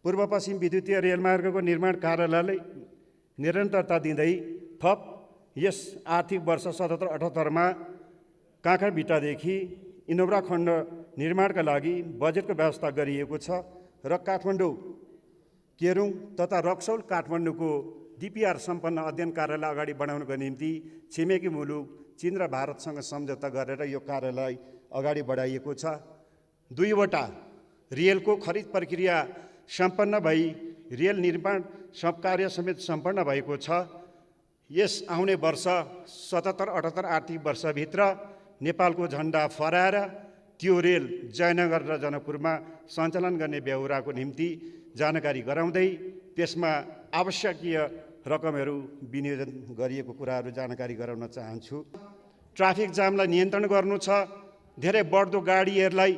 पूर्व पश्चिम विद्युतीय रेलमार्गको निर्माण कार्यलाई निरन्तरता दिँदै थप यस आर्थिक वर्ष 77-78 काँक्राभिट्टादेखि इनौरा खण्ड निर्माणका लागि बजेटको व्यवस्था गरिएको छ र काठमाडौँ केरुङ तथा रक्सौल काठमाडौँको DPR सम्पन्न अध्ययन कार्यालय अगाडि बढाउनको निम्ति छिमेकी मुलुक चीन र भारतसँग सम्झौता गरेर यो कार्यालय अगाडि बढाइएको छ। 2वटा रेलको खरिद प्रक्रिया सम्पन्न भई रेल निर्माण सब कार्य समेत सम्पन्न भएको छ। यस आउने वर्ष 77-78 आर्थिक वर्षभित्र नेपालको झण्डा फहराएर त्यो रेल जयनगर र जनकपुरमा सञ्चालन गर्ने बेहोराको निम्ति जानकारी गराउँदै त्यसमा आवश्यकीय रकमहरू विनियोजन गरिएको कुराहरू जानकारी गराउन चाहन्छु। ट्राफिक जामलाई नियन्त्रण गर्नु छ। धेरै बढ्दो गाडीहरूलाई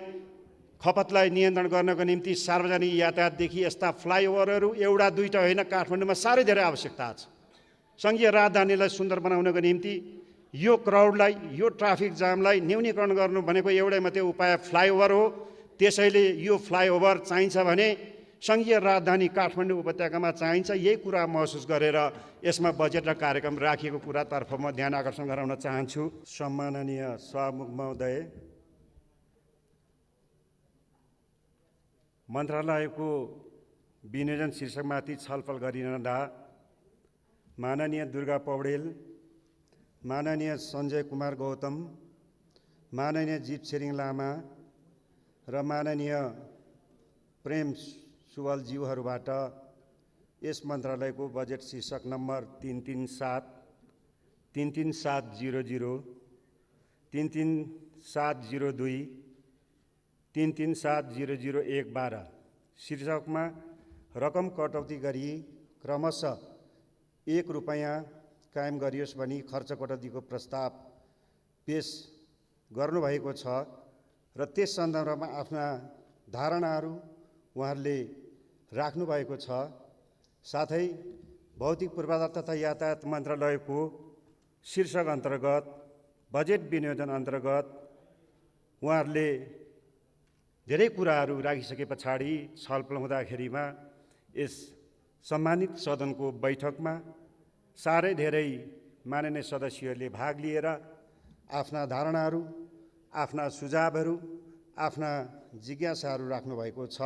खपतलाई नियन्त्रण गर्नको निम्ति सार्वजनिक यातायातदेखि यस्ता फ्लाइओभरहरू एउटा दुईटा होइन, काठमाडौँमा साह्रै धेरै आवश्यकता छ। सङ्घीय राजधानीलाई सुन्दर बनाउनको निम्ति यो क्राउडलाई, यो ट्राफिक जामलाई न्यूनीकरण गर्नु भनेको एउटै मात्रै उपाय फ्लाइओभर हो। त्यसैले यो फ्लाइओभर चाहिन्छ भने सङ्घीय राजधानी काठमाडौँ उपत्यकामा चाहिन्छ। यही कुरा महसुस गरेर यसमा बजेट र कार्यक्रम राखिएको कुरातर्फ म ध्यान आकर्षण गराउन चाहन्छु। सम्माननीय सभामुख महोदय, मन्त्रालयको विनियोजन शीर्षकमाथि छलफल गरिरहँदा माननीय दुर्गा पौडेल, माननीय सञ्जय कुमार गौतम, माननीय जीव छिरिङ लामा र माननीय प्रेम सुवालज्यूहरूबाट यस मन्त्रालयको बजेट शीर्षक नम्बर 337, 33700, 33702, 3370012 शीर्षकमा रकम कटौती गरी क्रमशः ₹1 कायम गरियोस् भनी खर्च कटौतीको प्रस्ताव पेश गर्नुभएको छ र त्यस सन्दर्भमा आफ्ना धारणाहरू उहाँहरूले राख्नु भएको छ। साथै भौतिक पूर्वाधार तथा यातायात मन्त्रालयको शीर्षक अन्तर्गत बजेट विनियोजन अन्तर्गत उहाँहरूले धेरै कुराहरू राखिसके पछाडि छलफल हुँदाखेरिमा यस सम्मानित सदनको बैठकमा साह्रै धेरै माननीय सदस्यहरूले भाग लिएर आफ्ना धारणाहरू, आफ्ना सुझावहरू, आफ्ना जिज्ञासाहरू राख्नुभएको छ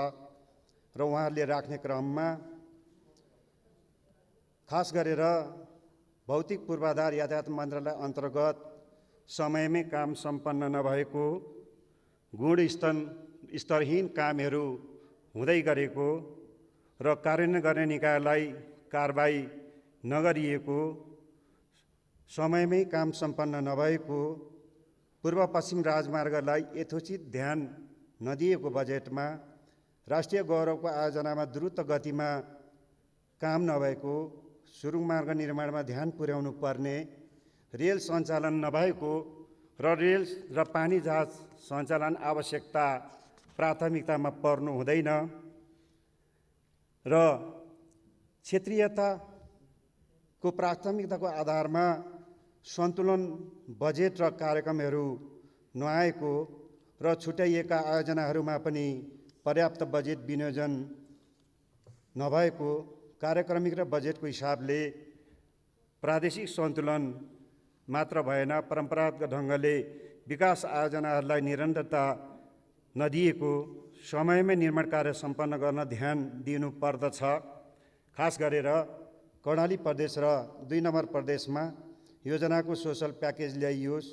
र उहाँहरूले राख्ने क्रममा खास गरेर भौतिक पूर्वाधार यातायात मन्त्रालय अन्तर्गत समयमै काम सम्पन्न नभएको, गुणस्तरहीन कामहरू हुँदै गरेको र कार्यान्वयन गर्ने निकायलाई कारबाही नगरिएको, समयमै काम सम्पन्न नभएको, पूर्व पश्चिम राजमार्गलाई यथोचित ध्यान नदिएको बजेटमा, राष्ट्रिय गौरवको आयोजनामा द्रुत गतिमा काम नभएको, सुरुङ मार्ग निर्माणमा ध्यान पुर्याउनु पर्ने, रेल सञ्चालन नभएको र रेल र पानी जहाज सञ्चालन आवश्यकता प्राथमिकतामा पर्नु हुँदैन र क्षेत्रीयताको प्राथमिकताको आधारमा सन्तुलन बजेट र कार्यक्रमहरू नआएको र छुट्याइएका आयोजनाहरूमा पनि पर्याप्त बजेट विनियोजन नभएको, कार्यक्रमिक र बजेटको हिसाबले प्रादेशिक सन्तुलन मात्र भएन, परम्परागत ढङ्गले विकास आयोजनाहरूलाई निरन्तरता नदिएको, समयमै निर्माण कार्य सम्पन्न गर्न ध्यान दिनु पर्दछ। खास गरेर कर्णाली प्रदेश र 2 नम्बर प्रदेशमा योजनाको सोसल प्याकेज ल्याइयोस्,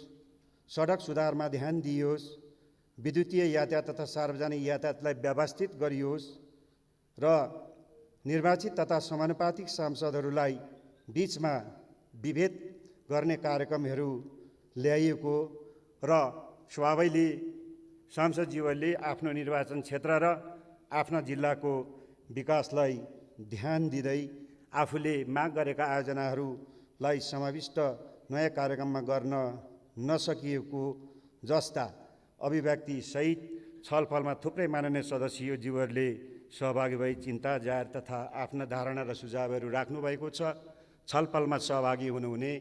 सडक सुधारमा ध्यान दिइयोस्, विद्युतीय यातायात तथा सार्वजनिक यातायातलाई व्यवस्थित गरियोस् र निर्वाचित तथा समानुपातिक सांसदहरूलाई बीचमा विभेद गर्ने कार्यक्रमहरू ल्याइएको र स्वाभाविकले सांसदज्यूहरूले आफ्नो निर्वाचन क्षेत्र र आफ्ना जिल्लाको विकासलाई ध्यान दिँदै आफूले माग गरेका आयोजनाहरूलाई समाविष्ट नयाँ कार्यक्रममा गर्न नसकिएको जस्ता अभिव्यक्ति सहित छलफलमा थुप्रै माननीय सदस्यज्यूहरूले सहभागी भई चिन्ता जाहेर तथा आफ्ना धारणा र सुझावहरू राख्नुभएको छ। छलफलमा सहभागी हुनुहुने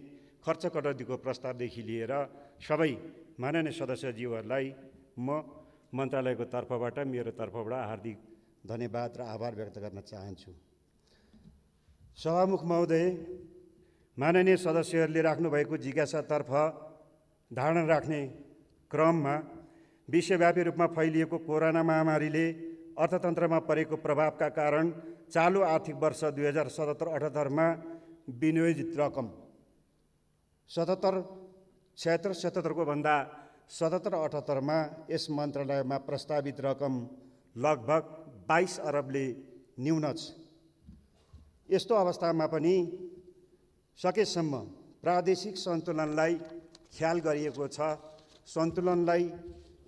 खर्च कटौतीको प्रस्तावदेखि लिएर सबै माननीय सदस्यज्यूहरूलाई म मन्त्रालयको तर्फबाट, मेरो तर्फबाट हार्दिक धन्यवाद र आभार व्यक्त गर्न चाहन्छु। सभामुख महोदय, माननीय सदस्यहरूले राख्नुभएको जिज्ञासातर्फ धारणा राख्ने क्रममा विश्वव्यापी रूपमा फैलिएको कोरोना महामारीले अर्थतन्त्रमा परेको प्रभावका कारण चालु आर्थिक वर्ष 2077-78 विनियोजित रकम 76 को भन्दा 77-78 यस मन्त्रालयमा प्रस्तावित रकम लगभग 22 अरबले न्यून छ। यस्तो अवस्थामा पनि सकेसम्म प्रादेशिक सन्तुलनलाई ख्याल गरिएको छ। सन्तुलनलाई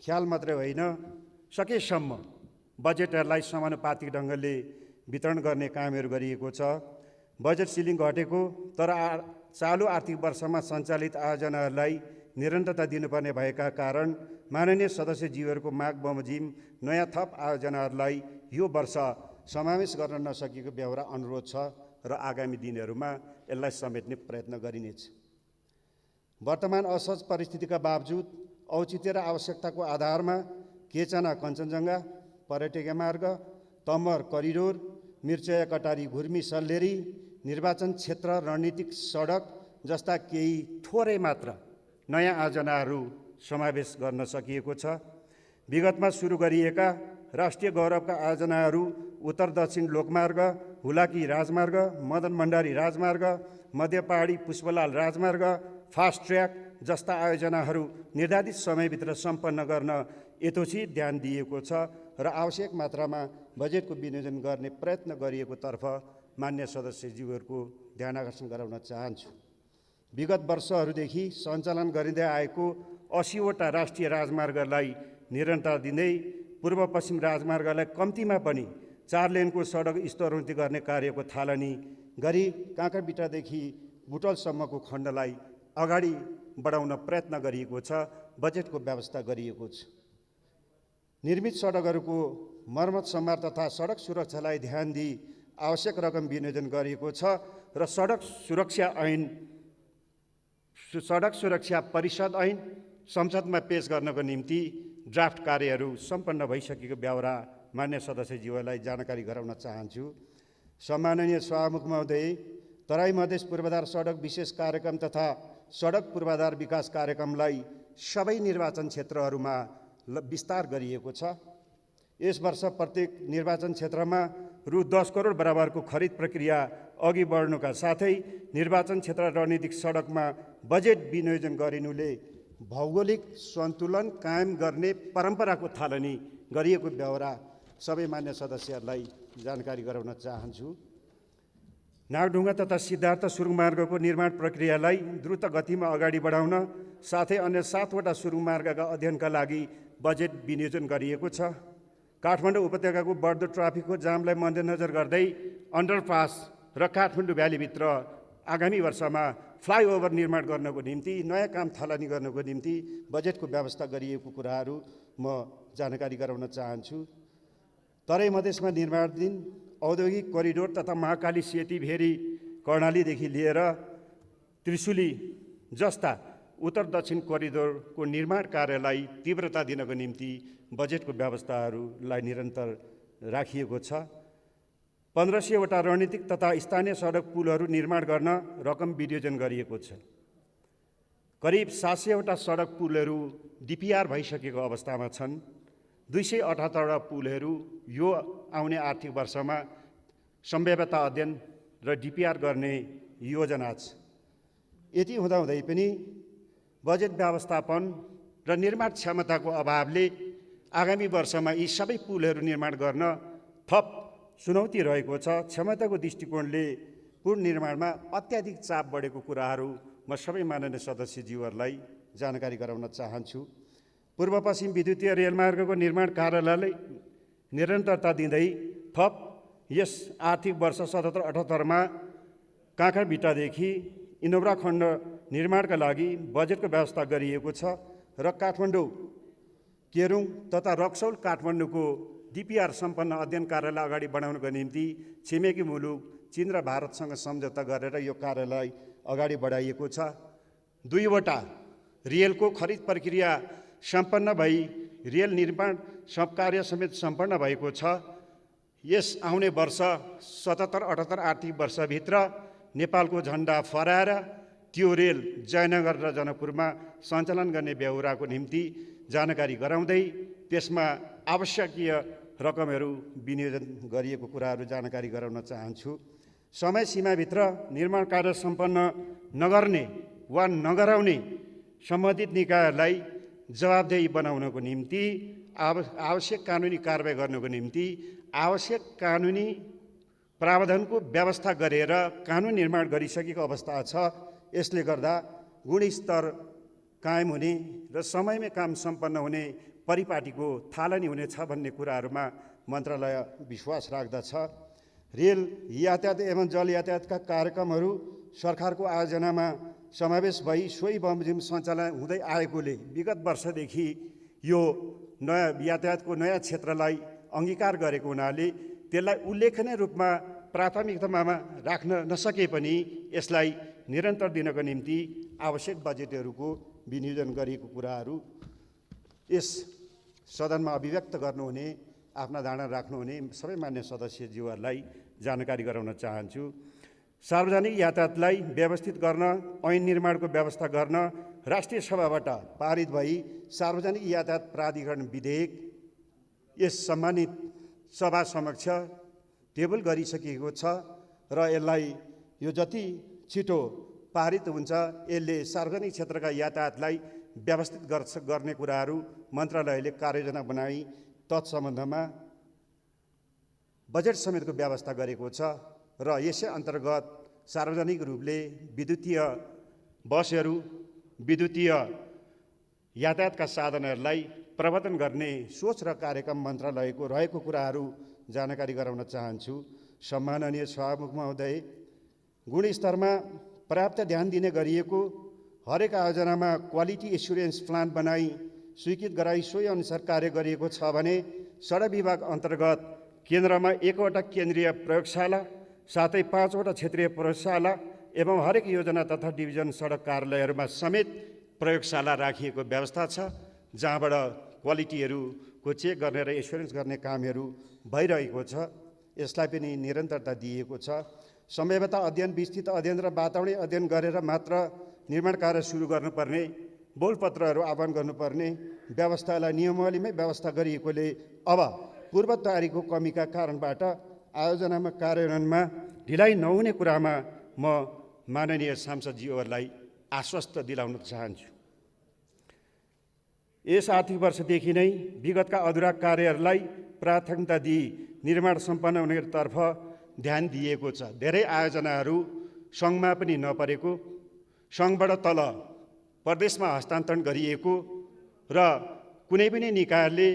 ख्याल मात्रै होइन, सकेसम्म बजेटहरूलाई समानुपातिक ढङ्गले वितरण गर्ने कामहरू गरिएको छ। बजेट सिलिङ घटेको तर चालु आर्थिक वर्षमा सञ्चालित आयोजनाहरूलाई निरन्तरता दिनुपर्ने भएका कारण माननीय सदस्यज्यूहरूको माग बमोजिम नयाँ थप आयोजनाहरूलाई यो वर्ष समावेश गर्न नसकेको बेहोरा अनुरोध छ र आगामी दिनहरूमा यसलाई समेट्ने प्रयत्न गरिनेछ। वर्तमान असहज परिस्थितिका बावजुद औचित्य र आवश्यकताको आधारमा केचना कञ्चनजङ्घा पर्यटकीय मार्ग, तमर करिडोर, मिर्चया कटारी घुर्मी सल्लेरी, निर्वाचन क्षेत्र रणनीतिक सडक जस्ता केही थोरै मात्र नयाँ आयोजनाहरू समावेश गर्न सकिएको छ। विगतमा सुरु गरिएका राष्ट्रिय गौरवका आयोजनाहरू उत्तर दक्षिण लोकमार्ग, हुलाकी राजमार्ग, मदन भण्डारी राजमार्ग, मध्य पहाडी पुष्पलाल राजमार्ग, फास्ट ट्र्याक जस्ता आयोजनाहरू निर्धारित समयभित्र सम्पन्न गर्न यथोचित ध्यान दिएको छ र आवश्यक मात्रामा बजेटको विनियोजन गर्ने प्रयत्न गरिएको तर्फ मान्य सदस्यज्यूहरूको ध्यान आकर्षण गराउन चाहन्छु। विगत वर्षहरूदेखि सञ्चालन गरिँदै आएको 80वटा राष्ट्रिय राजमार्गलाई निरन्तरता दिँदै पूर्व पश्चिम राजमार्गलाई कम्तीमा पनि 4 लेनको सडक स्तरोन्नति गर्ने कार्यको थालनी गरी काँक्राबिटादेखि बुटलसम्मको खण्डलाई अगाडि बढाउन प्रयत्न गरिएको छ। बजेटको व्यवस्था गरिएको छ। निर्मित सडकहरूको मर्मत सम्हार तथा सडक सुरक्षालाई ध्यान दिई आवश्यक रकम विनियोजन गरिएको छ र सडक सुरक्षा परिषद ऐन संसदमा पेश गर्नको निम्ति ड्राफ्ट कार्यहरू सम्पन्न भइसकेको बेहोरा मान्य सदस्यज्यूहरूलाई जानकारी गराउन चाहन्छु। सम्माननीय सभामुख महोदय, तराई मधेस पूर्वाधार सडक विशेष कार्यक्रम तथा सडक पूर्वाधार विकास कार्यक्रमलाई सबै निर्वाचन क्षेत्रहरूमा विस्तार गरिएको छ। यस वर्ष प्रत्येक निर्वाचन क्षेत्रमा रु 10 करोड बराबरको खरिद प्रक्रिया अघि बढ्नुका साथै निर्वाचन क्षेत्र रणनीतिक सडकमा बजेट विनियोजन गरिनुले भौगोलिक सन्तुलन कायम गर्ने परम्पराको थालनी गरिएको बेहोरा सबै मान्य सदस्यहरूलाई जानकारी गराउन चाहन्छु। नागढुङ्गा तथा सिद्धार्थ सुरुङ मार्गको निर्माण प्रक्रियालाई द्रुत गतिमा अगाडि बढाउन साथै अन्य 7वटा सुरुङ मार्गका अध्ययनका लागि बजेट विनियोजन गरिएको छ। काठमाडौँ उपत्यकाको बढ्दो ट्राफिकको जामलाई मध्यनजर गर्दै अन्डरपास र काठमाडौँ भ्यालीभित्र आगामी वर्षमा फ्लाइओभर निर्माण गर्नको निम्ति नयाँ काम थालनी गर्नको निम्ति बजेटको व्यवस्था गरिएको कुराहरू म जानकारी गराउन चाहन्छु। तराई मधेसमा निर्माणाधीन औद्योगिक कोरिडोर तथा महाकाली सेती भेरी कर्णालीदेखि लिएर त्रिशुली जस्ता उत्तर दक्षिण कोरिडोरको निर्माण कार्यलाई तीव्रता दिनको निम्ति बजेटको व्यवस्थाहरूलाई निरन्तर राखिएको छ। 1500वटा रणनीतिक तथा स्थानीय सडक पुलहरू निर्माण गर्न रकम विनियोजन गरिएको छ। करिब 700वटा सडक पुलहरू डिपिआर भइसकेको अवस्थामा छन्। 278वटा पुलहरू यो आउने आर्थिक वर्षमा सम्भाव्यता अध्ययन र डिपिआर गर्ने योजना छ। यति हुँदाहुँदै पनि बजेट व्यवस्थापन र निर्माण क्षमताको अभावले आगामी वर्षमा यी सबै पुलहरू निर्माण गर्न थप चुनौती रहेको छ। क्षमताको दृष्टिकोणले पुल निर्माणमा अत्याधिक चाप बढेको कुराहरू म सबै माननीय सदस्यज्यूहरूलाई जानकारी गराउन चाहन्छु। पूर्व पश्चिम विद्युतीय रेलमार्गको निर्माण कार्यलाई निरन्तरता दिँदै थप यस आर्थिक वर्ष 77-78 काँक्राबिटादेखि इनौरा खण्ड निर्माणका लागि बजेटको व्यवस्था गरिएको छ र काठमाडौँ केरुङ तथा रक्सौल काठमाडौँको डिपिआर सम्पन्न अध्ययन कार्यलाई अगाडि बढाउनको निम्ति छिमेकी मुलुक चीन र भारतसँग सम्झौता गरेर यो कार्यलाई अगाडि बढाइएको छ। 2वटा रेलको खरिद प्रक्रिया सम्पन्न भई रेल निर्माण सब कार्य समेत सम्पन्न भएको छ। यस आउने वर्ष 77-78 आर्थिक वर्षभित्र नेपालको झन्डा फहराएर त्यो रेल जयनगर र जनकपुरमा सञ्चालन गर्ने बेहोराको निम्ति जानकारी गराउँदै त्यसमा आवश्यकीय रकमहरू विनियोजन गरिएको कुराहरू जानकारी गराउन चाहन्छु। समय सीमाभित्र निर्माण कार्य सम्पन्न नगर्ने वा नगराउने सम्बन्धित निकायहरूलाई जवाबदेही बनाउनको निम्ति आवश्यक कानुनी कारबाही गर्नको निम्ति आवश्यक कानुनी प्रावधानको व्यवस्था गरेर कानुन निर्माण गरिसकेको अवस्था छ। यसले गर्दा गुणस्तर कायम हुने र समयमै काम सम्पन्न हुने परिपाटीको थालनी हुनेछ भन्ने कुराहरूमा मन्त्रालय विश्वास राख्दछ। रेल यातायात एवं जल यातायातका कार्यक्रमहरू सरकारको आयोजनामा समावेश भई सोही बमोजिम सञ्चालन हुँदै आएकोले विगत वर्षदेखि यो नयाँ यातायातको नयाँ क्षेत्रलाई अङ्गीकार गरेको हुनाले त्यसलाई उल्लेखनीय रूपमा प्राथमिकतामा राख्न नसके पनि यसलाई निरन्तर दिनको निम्ति आवश्यक बजेटहरूको विनियोजन गरिएको कुराहरू यस सदनमा अभिव्यक्त गर्नुहुने आफ्ना धारणा राख्नुहुने सबै मान्य सदस्यज्यूहरूलाई जानकारी गराउन चाहन्छु। सार्वजनिक यातायातलाई व्यवस्थित गर्न ऐन निर्माणको व्यवस्था गर्न राष्ट्रिय सभाबाट पारित भई सार्वजनिक यातायात प्राधिकरण विधेयक यस सम्मानित सभा समक्ष टेबल गरिसकेको छ र यसलाई यो जति छिटो पारित हुन्छ यसले सार्वजनिक क्षेत्रका यातायातलाई व्यवस्थित गर्ने कुराहरू मन्त्रालयले कार्ययोजना बनाई तत्सम्बन्धमा बजेट समेतको व्यवस्था गरेको छ र यसै अन्तर्गत सार्वजनिक रूपले विद्युतीय बसहरू विद्युतीय यातायातका साधनहरूलाई प्रवर्धन गर्ने सोच र कार्यक्रम मन्त्रालयको रहेको कुराहरू जानकारी गराउन चाहन्छु। सम्माननीय सभामुख महोदय, गुणस्तरमा पर्याप्त ध्यान दिने गरिएको हरेक आयोजनामा क्वालिटी एस्युरेन्स प्लान बनाई स्वीकृत गराई सोही अनुसार कार्य गरिएको छ भने सडक विभाग अन्तर्गत केन्द्रमा 1वटा केन्द्रीय प्रयोगशाला साथै 5वटा क्षेत्रीय प्रयोगशाला एवं हरेक योजना तथा डिभिजन सडक कार्यालयहरूमा समेत प्रयोगशाला राखिएको व्यवस्था छ, जहाँबाट क्वालिटीहरूको चेक गर्ने र एस्युरेन्स गर्ने कामहरू भइरहेको छ। यसलाई पनि निरन्तरता दिएको छ। संभाव्यता अध्ययन, विस्तृत अध्ययन र वातावरणीय अध्ययन गरेर मात्र निर्माण कार्य सुरु गर्नुपर्ने, बोलपत्रहरू आह्वान गर्नुपर्ने व्यवस्थालाई नियमावलीमै व्यवस्था गरिएकोले अब पूर्व तयारीको कमीका कारणबाट आयोजनामा कार्यान्वयनमा ढिलाइ नहुने कुरामा म माननीय सांसदज्यूहरूलाई आश्वस्त दिलाउन चाहन्छु। यस आर्थिक वर्षदेखि नै विगतका अधुरा कार्यहरूलाई प्राथमिकता दिई निर्माण सम्पन्न हुनेतर्फ ध्यान दिएको छ। धेरै आयोजनाहरू सङ्घमा पनि नपरेको, सङ्घबाट तल प्रदेशमा हस्तान्तरण गरिएको र कुनै पनि निकायले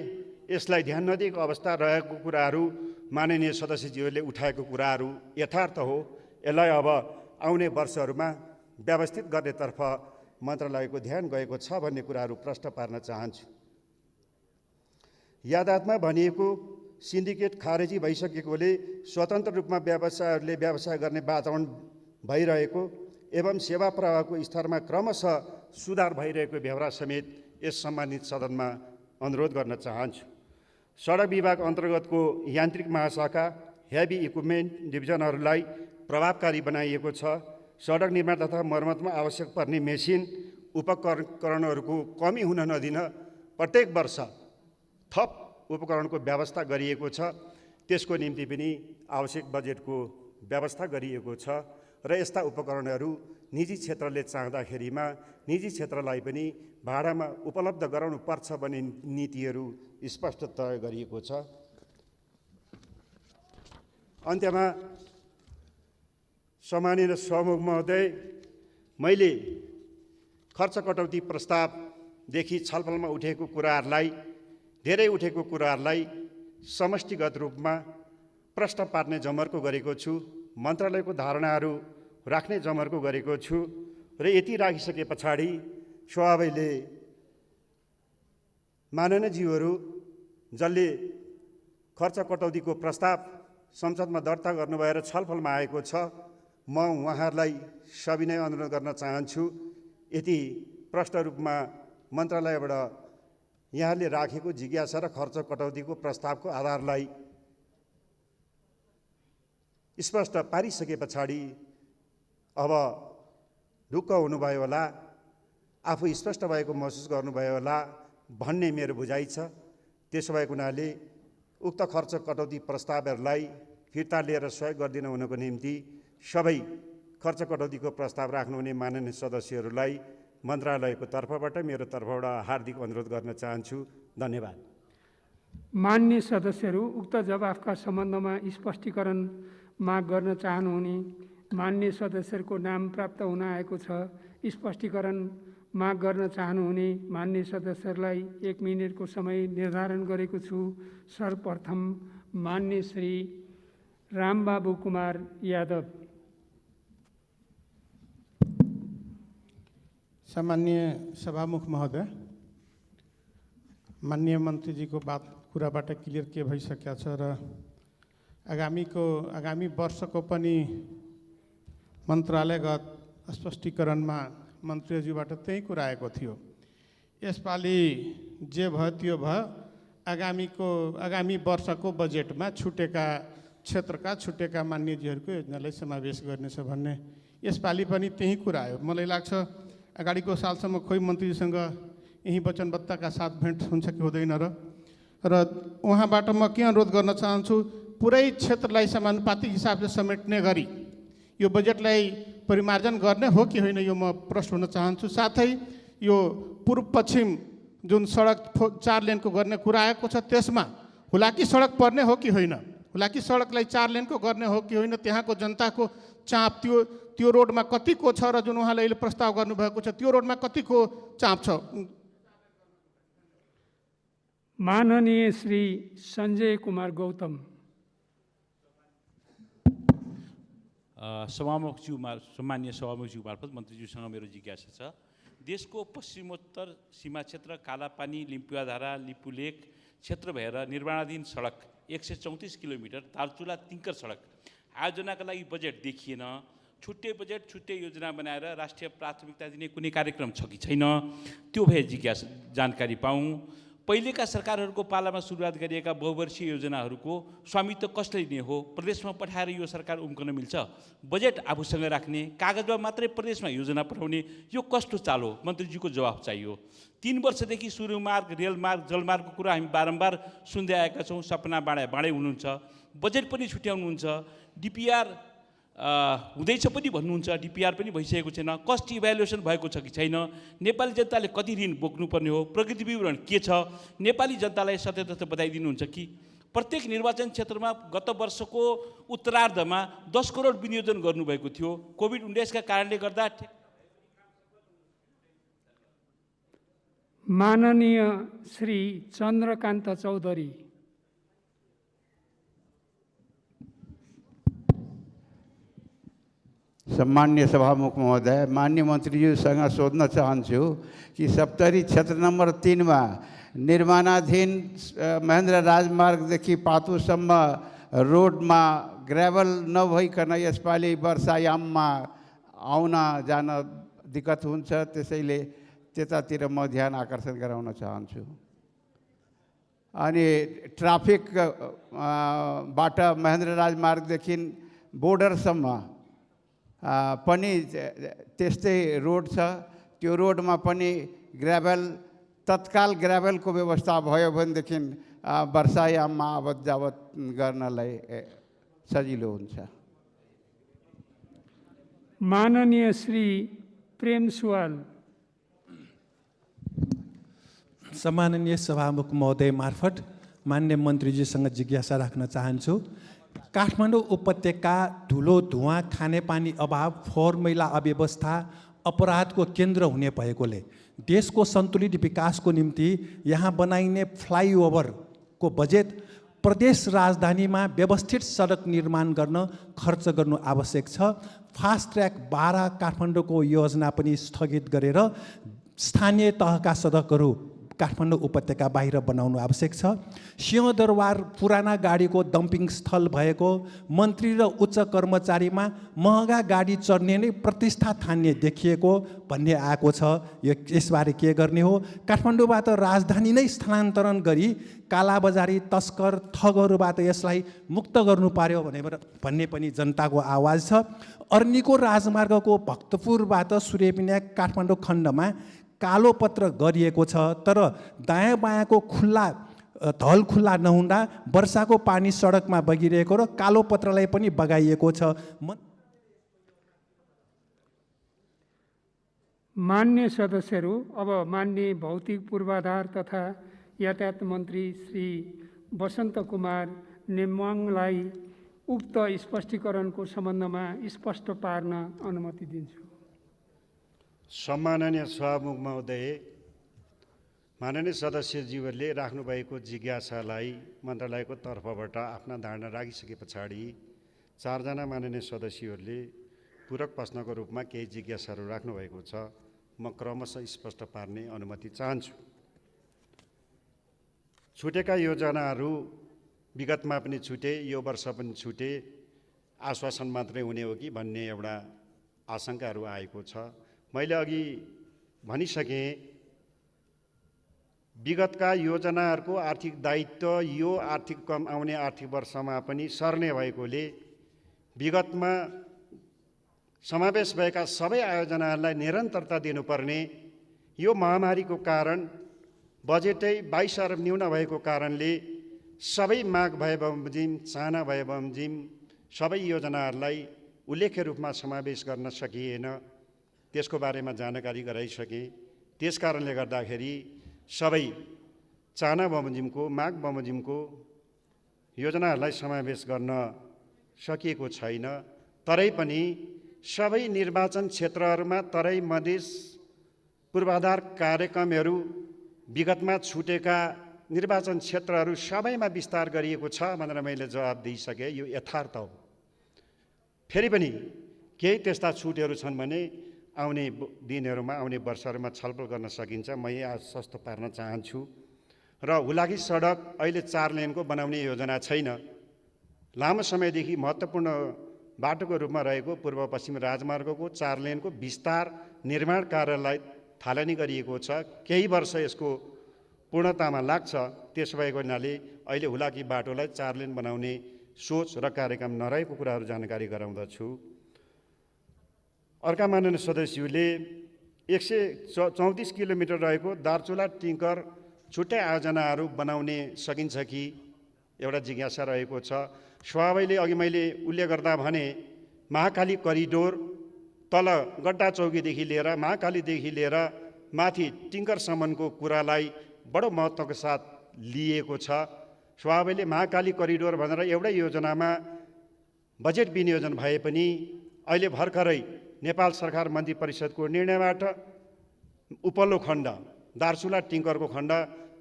यसलाई ध्यान नदिएको अवस्था रहेको कुराहरू माननीय सदस्यज्यूहरूले उठाएको कुराहरू यथार्थ हो। यसलाई अब आउने वर्षहरूमा व्यवस्थित गर्नेतर्फ मन्त्रालयको ध्यान गएको छ भन्ने कुराहरू प्रश्न पार्न चाहन्छु। यातायातमा भनिएको सिन्डिकेट खारेजी भइसकेकोले स्वतन्त्र रूपमा व्यवसायहरूले व्यवसाय गर्ने वातावरण भइरहेको एवं सेवा प्रवाहको स्तरमा क्रमशः सुधार भइरहेको बेहोरा समेत यस सम्मानित सदनमा अनुरोध गर्न चाहन्छु। सडक विभाग अन्तर्गतको यान्त्रिक महाशाखा हेभी इक्विपमेन्ट डिभिजनहरूलाई प्रभावकारी बनाइएको छ। सडक निर्माण तथा मर्मतमा आवश्यक पर्ने मेसिन उपकरणहरूको कमी हुन नदिन प्रत्येक वर्ष थप उपकरणको व्यवस्था गरिएको छ। त्यसको निम्ति पनि आवश्यक बजेटको व्यवस्था गरिएको छ र यस्ता उपकरणहरू निजी क्षेत्रले चाहँदाखेरिमा निजी क्षेत्रलाई पनि भाडामा उपलब्ध गराउनु पर्छ भन्ने नीतिहरू स्पष्ट तय गरिएको छ। अन्त्यमा सम्माननीय सभामुख महोदय, मैले खर्च कटौती प्रस्तावदेखि छलफलमा उठेको कुराहरूलाई धेरै उठेको कुराहरूलाई समष्टिगत रूपमा प्रश्न पार्ने जमर्को गरेको छु। मन्त्रालयको धारणाहरू राख्ने जमर्को गरेको छु र यति राखिसके पछाडि सभाले माननीयज्यूहरू जसले खर्च कटौतीको प्रस्ताव संसदमा दर्ता गर्नुभयो र छलफलमा आएको छ, म उहाँहरूलाई सविनय अनुरोध गर्न चाहन्छु, यति प्रष्ट रूपमा मन्त्रालयबाट यहाँले राखेको जिज्ञासा र खर्च कटौतीको प्रस्तावको आधारलाई स्पष्ट पारिसके पछाडि अब ढुक्क हुनुभयो होला, आफू स्पष्ट भएको महसुस गर्नुभयो होला भन्ने मेरो बुझाइ छ। त्यसो भएको हुनाले उक्त खर्च कटौती प्रस्तावहरूलाई फिर्ता लिएर सहयोग गरिदिन हुनको निम्ति सबै खर्च कटौतीको प्रस्ताव राख्नुहुने माननीय सदस्यहरूलाई मन्त्रालयको तर्फबाट मेरो तर्फबाट हार्दिक अनुरोध गर्न चाहन्छु। धन्यवाद। मान्य सदस्यहरू उक्त जवाफका सम्बन्धमा स्पष्टीकरण माग गर्न चाहनुहुने मान्य सदस्यहरूको नाम प्राप्त हुन आएको छ। स्पष्टीकरण माग गर्न चाहनुहुने मान्य सदस्यहरूलाई 1 मिनेटको समय निर्धारण गरेको छु। सर्वप्रथम मान्य श्री रामबाबु कुमार यादव। सामान्य सभामुख महोदय, माननीय मन्त्रीजीको कुराबाट क्लियर के भइसकेको छ र आगामी वर्षको पनि मन्त्रालयगत स्पष्टीकरणमा मन्त्रीज्यूबाट त्यही कुरा आएको थियो। यसपालि जे भयो त्यो भयो, आगामी वर्षको बजेटमा छुटेका क्षेत्रका छुटेका मान्यजीहरूको योजनालाई समावेश गर्नेछ भन्ने यसपालि पनि त्यही कुरा आयो। मलाई लाग्छ अगाडिको सालसम्म खोइ मन्त्रीजीसँग यही वचनबद्धताका साथ भेट हुन्छ कि हुँदैन र उहाँबाट म के अनुरोध गर्न चाहन्छु, पुरै क्षेत्रलाई समानुपातिक हिसाबले समेट्ने गरी यो बजेटलाई परिमार्जन गर्ने हो कि होइन, यो म प्रश्न हुन चाहन्छु। साथै यो पूर्व पश्चिम जुन सडक 4 लेनको गर्ने कुरा आएको छ, त्यसमा हुलाकी सडक पर्ने हो कि होइन, हुलाकी सडकलाई 4 लेनको गर्ने हो कि होइन, त्यहाँको जनताको चाप त्यो रोडमा कतिको छ र जुन उहाँले अहिले प्रस्ताव गर्नुभएको छ त्यो रोडमा कतिको चाप छ। माननीय श्री सञ्जय कुमार गौतम। सम्मान्य सभामुखज्यू मार्फत मन्त्रीज्यूसँग मेरो जिज्ञासा छ। देशको पश्चिमोत्तर सीमा क्षेत्र कालापानी, लिम्पुवाधारा, लिपुलेक क्षेत्र भएर निर्माणाधीन सडक 134 किलोमिटर दार्चुला तिङ्कर सडक आयोजनाका लागि बजेट देखिएन। छुट्टै बजेट छुट्टै योजना बनाएर राष्ट्रिय प्राथमिकता दिने कुनै कार्यक्रम छ कि छैन, त्यो भए जिज्ञासा जानकारी पाऊँ। पहिलेका सरकारहरूको पालामा सुरुवात गरिएका बहुवर्षीय योजनाहरूको स्वामित्व कसले लिने हो? प्रदेशमा पठाएर यो सरकार उम्कन मिल्छ? बजेट आफूसँग राख्ने, कागजमा मात्रै प्रदेशमा योजना पठाउने, यो कस्तो चाल हो? मन्त्रीजीको जवाफ चाहियो। 3 वर्षदेखि सुरुमार्ग, रेलमार्ग, जलमार्गको कुरा हामी बारम्बार सुन्दै आएका छौँ। सपना बाँडै हुनुहुन्छ, बजेट पनि छुट्याउनुहुन्छ, डिपिआर हुँदैछ पनि भन्नुहुन्छ, डिपिआर पनि भइसकेको छैन, कस्ट इभ्यालुएसन भएको छ कि छैन, नेपाली जनताले कति ऋण बोक्नुपर्ने हो, प्रगति विवरण के छ, नेपाली जनतालाई सत्य बताइदिनुहुन्छ कि? प्रत्येक निर्वाचन क्षेत्रमा गत वर्षको उत्तरार्धमा 10 करोड विनियोजन गर्नुभएको थियो। कोभिड-19 का कारणले गर्दा माननीय श्री चन्द्रकान्त चौधरी। सम्मान्य सभामुख महोदय, मान्य मन्त्रीज्यूसँग सोध्न चाहन्छु कि सप्तरी क्षेत्र नम्बर 3 मा निर्माणाधीन महेन्द्र राजमार्गदेखि पातुसम्म रोडमा ग्रेभल नभइकन यसपालि वर्षायाममा आउन जान दिक्कत हुन्छ, त्यसैले त्यतातिर म ध्यान आकर्षण गराउन चाहन्छु। अनि ट्राफिक बाट महेन्द्र राजमार्गदेखि बोर्डरसम्म पनि त्यस्तै रोड छ, त्यो रोडमा पनि तत्काल ग्राभेलको व्यवस्था भयो भनेदेखि वर्षायाममा आवत जावत गर्नलाई सजिलो हुन्छ। माननीय श्री प्रेम सुवाल। सम्माननीय सभामुख महोदय मार्फत मान्य मन्त्रीजीसँग जिज्ञासा राख्न चाहन्छु। काठमाडौँ उपत्यका धुलो धुवाँ, खानेपानी अभाव, फोहोर मैला अव्यवस्था अपराधको केन्द्र हुने भएकोले देशको सन्तुलित विकासको निम्ति यहाँ बनाइने फ्लाइओभरको बजेट प्रदेश राजधानीमा व्यवस्थित सडक निर्माण गर्न खर्च गर्नु आवश्यक छ। फास्ट ट्र्याक 12 काठमाडौँको योजना पनि स्थगित गरेर स्थानीय तहका सडकहरू काठमाडौँ उपत्यका बाहिर बनाउनु आवश्यक छ। सिंहदरबार पुराना गाडीको डम्पिङ स्थल भएको, मन्त्री र उच्च कर्मचारीमा महँगा गाडी चढ्ने नै प्रतिष्ठा ठान्ने देखिएको भन्ने आएको छ। यसबारे के गर्ने हो? काठमाडौँबाट राजधानी नै स्थानान्तरण गरी कालाबजारी तस्कर ठगहरूबाट यसलाई मुक्त गर्नु पर्यो भन्ने पनि जनताको आवाज छ। अर्नीको राजमार्गको भक्तपुरबाट सूर्यविनायक काठमाडौँ खण्डमा कालो पत्र गरिएको छ, तर दायाँ बायाँको ढल खुल्ला नहुँदा वर्षाको पानी सडकमा बगिरहेको र कालो पत्रलाई पनि बगाइएको छ। मान्य सदस्यहरू, अब मान्य भौतिक पूर्वाधार तथा यातायात मन्त्री श्री वसन्त कुमार नेमाङलाई उक्त स्पष्टीकरणको सम्बन्धमा स्पष्ट पार्न अनुमति दिन्छु। सम्माननीय सभामुख महोदय, माननीय सदस्यज्यूहरूले राख्नुभएको जिज्ञासालाई मन्त्रालयको तर्फबाट आफ्ना धारणा राखिसके पछाडि 4 जना माननीय सदस्यहरूले पूरक प्रश्नको रूपमा केही जिज्ञासाहरू राख्नुभएको छ। म क्रमशः स्पष्ट पार्ने अनुमति चाहन्छु। छुटेका योजनाहरू विगतमा पनि छुटे, यो वर्ष पनि छुटे, आश्वासन मात्रै हुने हो कि भन्ने एउटा आशंकाहरू आएको छ। मैले अघि भनिसकेँ, विगतका योजनाहरूको आर्थिक दायित्व यो आउने आर्थिक वर्षमा पनि सर्ने भएकोले विगतमा समावेश भएका सबै आयोजनाहरूलाई निरन्तरता दिनुपर्ने, यो महामारीको कारण बजेटै 22 अरब न्यून भएको कारणले सबै माग भए बमोजिम, चाहना भए बमोजिम सबै योजनाहरूलाई उल्लेख्य रूपमा समावेश गर्न सकिएन। त्यसको बारेमा जानकारी गराइसकेँ। त्यस कारणले गर्दाखेरि सबै चाहना बमोजिमको, माग बमोजिमको योजनाहरूलाई समावेश गर्न सकिएको छैन। तरै पनि सबै निर्वाचन क्षेत्रहरूमा तराई मधेस पूर्वाधार कार्यक्रमहरू विगतमा छुटेका निर्वाचन क्षेत्रहरू सबैमा विस्तार गरिएको छ भनेर मैले जवाब दिइसकेँ। यो यथार्थ हो। फेरि पनि केही त्यस्ता छुटहरू छन् भने आउने दिनहरूमा, आउने वर्षहरूमा छलफल गर्न सकिन्छ। म यहाँ आश्वस्त पार्न चाहन्छु। र हुलाकी सडक अहिले 4 लेनको बनाउने योजना छैन। लामो समयदेखि महत्त्वपूर्ण बाटोको रूपमा रहेको पूर्व पश्चिम राजमार्गको 4 लेनको विस्तार निर्माण कार्यलाई थालनी गरिएको छ। केही वर्ष यसको पूर्णतामा लाग्छ। त्यसो भएको हुनाले अहिले हुलाकी बाटोलाई 4 लेन बनाउने सोच र कार्यक्रम नरहेको कुराहरू जानकारी गराउँदछु। अर्का माननीय सदस्यहरूले 134 किलोमिटर रहेको दार्चुला टिङ्कर छुट्टै आयोजनाहरू बनाउने सकिन्छ कि एउटा जिज्ञासा रहेको छ। स्वाभाविकले अघि मैले उल्लेख गर्दा भने महाकाली करिडोर तल गड्डा चौकीदेखि लिएर महाकालीदेखि लिएर माथि टिङ्करसम्मको कुरालाई बडो महत्त्वको साथ लिएको छ। स्वाभाविकले महाकाली करिडोर भनेर एउटै योजनामा बजेट विनियोजन भए पनि अहिले भर्खरै नेपाल सरकार मन्त्री परिषदको निर्णयबाट उपल्लो खण्ड दार्चुला टिङ्करको खण्ड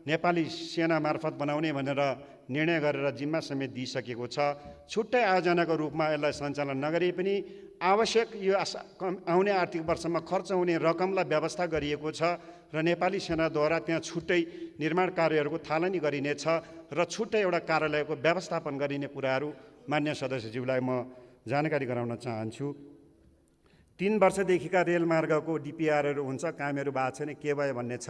नेपाली सेना मार्फत बनाउने भनेर निर्णय गरेर जिम्मा समेत दिइसकेको छ। छुट्टै आयोजनाको रूपमा यसलाई सञ्चालन नगरे पनि आवश्यक यो आउने आर्थिक वर्षमा खर्च हुने रकमलाई व्यवस्था गरिएको छ र नेपाली सेनाद्वारा त्यहाँ छुट्टै निर्माण कार्यहरूको थालनी गरिनेछ र छुट्टै एउटा कार्यालयको व्यवस्थापन गरिने कुराहरू मान्य सदस्यज्यूलाई म जानकारी गराउन चाहन्छु। 3 वर्षदेखिका रेलमार्गको डिपिआरहरू हुन्छ, कामहरू भएको छैन, के भयो भन्ने छ।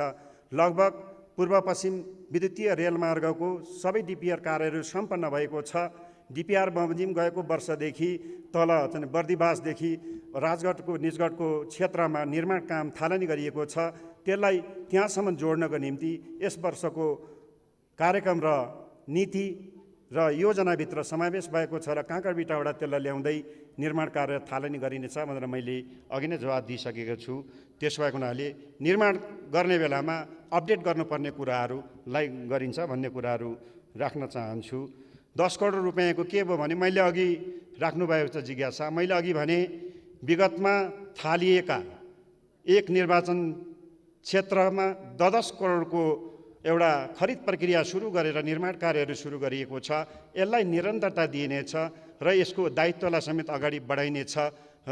लगभग पूर्व पश्चिम विद्युतीय रेलमार्गको सबै डिपिआर कार्यहरू सम्पन्न भएको छ। डिपिआर बमोजिम गएको वर्षदेखि तल चाहिँ बर्दिवासदेखि राजगढको निजगढको क्षेत्रमा निर्माण काम थालनी गरिएको छ। त्यसलाई त्यहाँसम्म जोड्नको निम्ति यस वर्षको कार्यक्रम र नीति र योजनाभित्र समावेश भएको छ र काँकरबिटाबाट त्यसलाई ल्याउँदै निर्माण कार्य थालनी गरिनेछ भनेर मैले अघि नै जवाब दिइसकेको छु। त्यसो भएको हुनाले निर्माण गर्ने बेलामा अपडेट गर्नुपर्ने कुराहरूलाई गरिन्छ भन्ने कुराहरू राख्न चाहन्छु। 10 करोड रुपियाँको के भयो भने मैले अघि राख्नुभएको छ जिज्ञासा। मैले अघि भने विगतमा थालिएका एक निर्वाचन क्षेत्रमा 10 करोडको एउटा खरिद प्रक्रिया सुरु गरेर निर्माण कार्यहरू सुरु गरिएको छ। यसलाई निरन्तरता दिइनेछ र यसको दायित्वलाई समेत अगाडि बढाइनेछ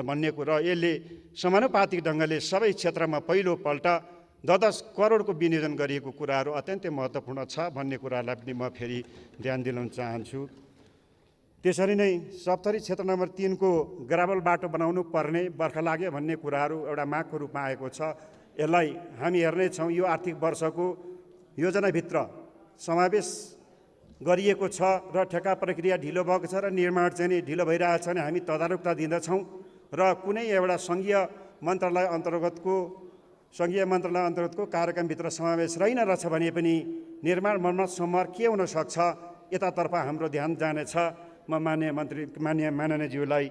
भन्ने कुरा। यसले समानुपातिक ढङ्गले सबै क्षेत्रमा पहिलोपल्ट 10 करोडको विनियोजन गरिएको कुराहरू अत्यन्तै महत्त्वपूर्ण छ भन्ने कुरालाई पनि म फेरि ध्यान दिलाउन चाहन्छु। त्यसरी नै सप्तरी क्षेत्र नम्बर 3 को ग्राभल बाटो बनाउनु पर्ने बर्खा लाग्यो भन्ने कुराहरू एउटा मागको रूपमा आएको छ। यसलाई हामी हेर्नेछौँ, यो आर्थिक वर्षको योजनाभित्र समावेश गरिएको छ र ठेक्का प्रक्रिया ढिलो भएको छ र निर्माण चाहिँ नि ढिलो भइरहेछ भने हामी तदारुकता दिँदछौँ र कुनै एउटा सङ्घीय मन्त्रालय अन्तर्गतको कार्यक्रमभित्र समावेश रहेछ भने पनि निर्माण मर्मत सम्म के हुनसक्छ यतातर्फ हाम्रो ध्यान जानेछ। म माननीयज्यूलाई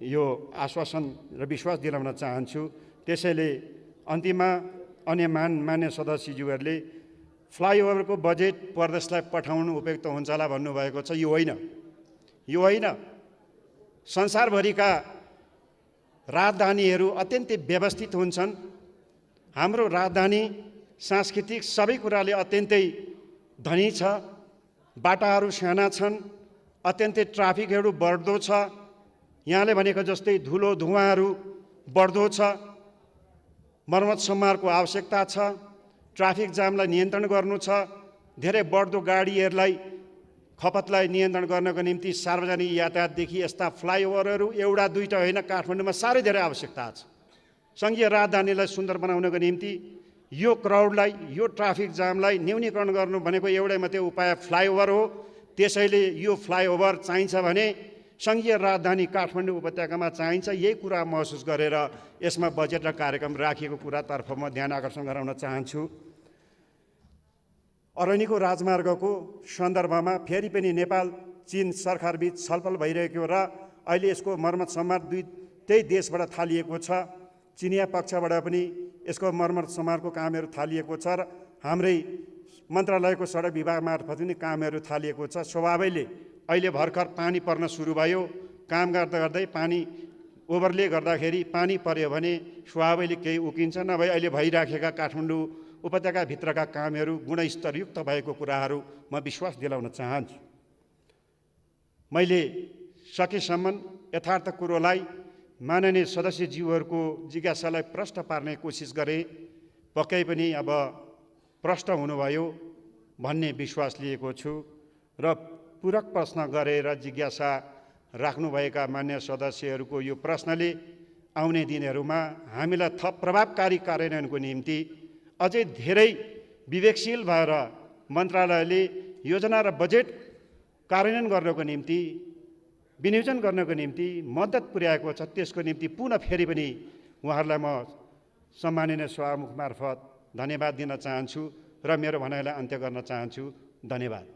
यो आश्वासन र विश्वास दिलाउन चाहन्छु। त्यसैले अन्तिममा अन्य मान्य सदस्यज्यूहरूले फ्लाइओभरको बजेट प्रदेशलाई पठाउनु उपयुक्त हुन्छ होला भन्नुभएको छ। यो होइन। संसारभरिका राजधानीहरू अत्यन्तै व्यवस्थित हुन्छन्। हाम्रो राजधानी सांस्कृतिक सबै कुराले अत्यन्तै धनी छ। बाटाहरू साना छन्, अत्यन्तै ट्राफिकहरू बढ्दो छ। यहाँले भनेको जस्तै धुलो धुवाँहरू बढ्दो छ। मर्मत सम्मारको आवश्यकता छ। ट्राफिक जामलाई नियन्त्रण गर्नु छ। धेरै बढ्दो गाडीहरूलाई खपतलाई नियन्त्रण गर्नको निम्ति सार्वजनिक यातायातदेखि यस्ता फ्लाइओभरहरू एउटा दुईटा होइन, काठमाडौँमा साह्रै धेरै आवश्यकता छ। सङ्घीय राजधानीलाई सुन्दर बनाउनको निम्ति यो क्राउडलाई, यो ट्राफिक जामलाई न्यूनीकरण गर्नु भनेको एउटै मात्रै उपाय फ्लाइओभर हो। त्यसैले यो फ्लाइओभर चाहिन्छ भने सङ्घीय राजधानी काठमाडौँ उपत्यकामा चाहिन्छ। यही कुरा महसुस गरेर यसमा बजेट र कार्यक्रम राखिएको कुरातर्फ म ध्यान आकर्षण गराउन चाहन्छु। अरनिको राजमार्गको सन्दर्भमा फेरि पनि नेपाल चीन सरकारबीच छलफल भइरहेको र अहिले यसको मर्मत सम्मार त्यही देशबाट थालिएको छ। चिनिया पक्षबाट पनि यसको मर्मत सम्मारको कामहरू थालिएको छ र हाम्रै मन्त्रालयको सडक विभाग मार्फत पनि कामहरू थालिएको छ। स्वाभाविकले अहिले भर्खर पानी पर्न सुरु भयो। काम गर्दा गर्दै पानी ओभरले गर्दाखेरि पानी पर्यो भने स्वाभाविकले केही उकिन्छ, नभए अहिले भइराखेका काठमाडौँ उपत्यकाभित्रका कामहरू गुणस्तरयुक्त भएको कुराहरू म विश्वास दिलाउन चाहन्छु। मैले सकेसम्म यथार्थ कुरोलाई माननीय सदस्यज्यूहरूको जिज्ञासालाई प्रश्न पार्ने कोसिस गरेँ। पक्कै पनि अब प्रश्न हुनुभयो भन्ने विश्वास लिएको छु र पूरक प्रश्न गरेर जिज्ञासा राख्नुभएका मान्य सदस्यहरूको यो प्रश्नले आउने दिनहरूमा हामीलाई थप प्रभावकारी कार्यान्वयनको निम्ति अझै धेरै विवेकशील भएर मन्त्रालयले योजना र बजेट कार्यान्वयन गर्नको निम्ति, विनियोजन गर्नको निम्ति मद्दत पुर्याएको छ। त्यसको निम्ति पुनः फेरि पनि उहाँहरूलाई म सम्माननीय सभामुख मार्फत धन्यवाद दिन चाहन्छु र मेरो भनाइलाई अन्त्य गर्न चाहन्छु। धन्यवाद।